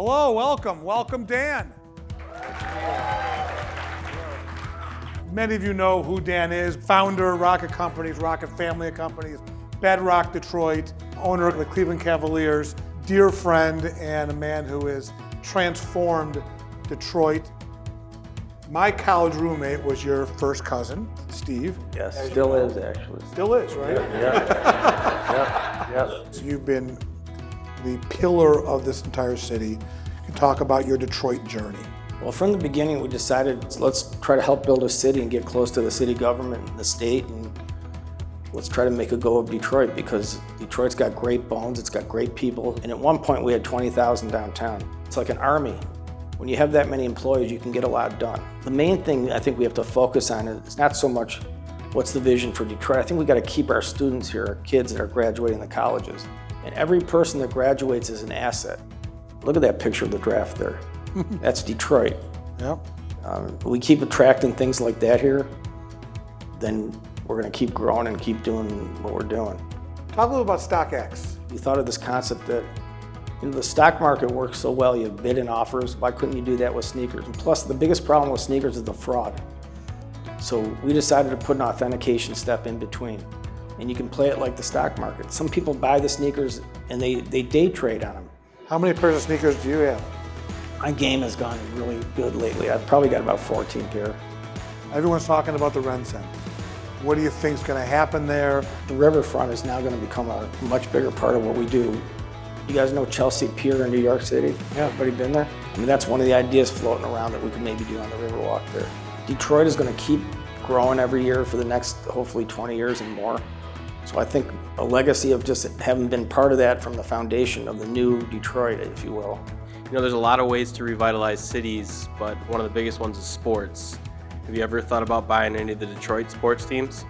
Hello, welcome Dan. Many of you know who Dan is, founder of Rocket Companies, Rocket family of companies, Bedrock Detroit, owner of the Cleveland Cavaliers, dear friend, and a man who has transformed Detroit. My college roommate was your first cousin, Steve. Yes, still is actually. Still is, right? Yeah. So you've been the pillar of this entire city. You can talk about your Detroit journey. Well, from the beginning, we decided let's try to help build a city and get close to the city government and the state, and let's try to make a go of Detroit because Detroit's got great bones, it's got great people, and at one point we had 20,000 downtown. It's like an army. When you have that many employees, you can get a lot done. The main thing I think we have to focus on is not so much what's the vision for Detroit. I think we got to keep our students here, our kids that are graduating the colleges. And every person that graduates is an asset. Look at that picture of the draft there. That's Detroit. Yep. We keep attracting things like that here, then we're going to keep growing and keep doing what we're doing. Talk a little about StockX. We thought of this concept that the stock market works so well, you bid and offers. Why couldn't you do that with sneakers? And plus, the biggest problem with sneakers is the fraud. So we decided to put an authentication step in between. And you can play it like the stock market. Some people buy the sneakers and they day trade on them. How many pairs of sneakers do you have? My game has gone really good lately. I've probably got about 14 pair. Everyone's talking about the Ren Center. What do you think is going to happen there? The riverfront is now going to become a much bigger part of what we do. You guys know Chelsea Pier in New York City? Yeah. Everybody been there? I mean, that's one of the ideas floating around that we could maybe do on the Riverwalk there. Detroit is going to keep growing every year for the next, hopefully, 20 years and more. So I think a legacy of just having been part of that from the foundation of the new Detroit, if you will. You know, there's a lot of ways to revitalize cities, but one of the biggest ones is sports. Have you ever thought about buying any of the Detroit sports teams?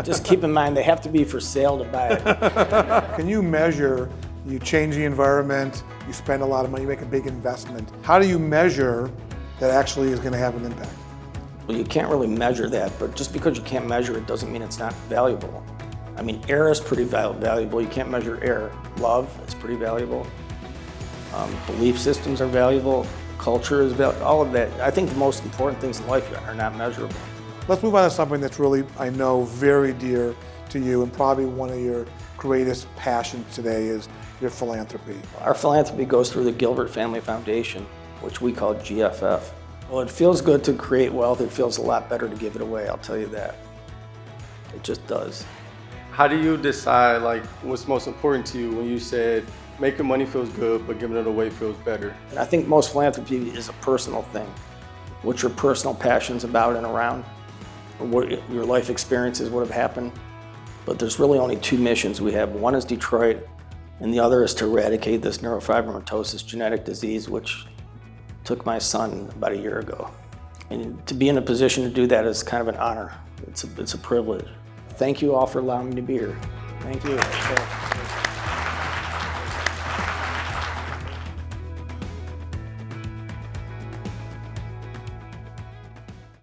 Just keep in mind, they have to be for sale to buy it. Can you measure, you change the environment, you spend a lot of money, you make a big investment. How do you measure that actually is going to have an impact? Well, you can't really measure that, but just because you can't measure it doesn't mean it's not valuable. I mean, air is pretty valuable. You can't measure air. Love is pretty valuable. Belief systems are valuable. Culture is valuable. All of that. I think the most important things in life are not measurable. Let's move on to something that's really, I know, very dear to you and probably one of your greatest passions today is your philanthropy. Our philanthropy goes through the Gilbert Family Foundation, which we call GFF. Well, it feels good to create wealth. It feels a lot better to give it away, I'll tell you that. It just does. How do you decide what's most important to you when you said making money feels good, but giving it away feels better? And I think most philanthropy is a personal thing. What your personal passions about and around, or what your life experiences would have happened. But there's really only two missions we have. One is Detroit, and the other is to eradicate this neurofibromatosis genetic disease, which took my son about a year ago. And to be in a position to do that is kind of an honor. It's a privilege. Thank you all for allowing me to be here. Thank you.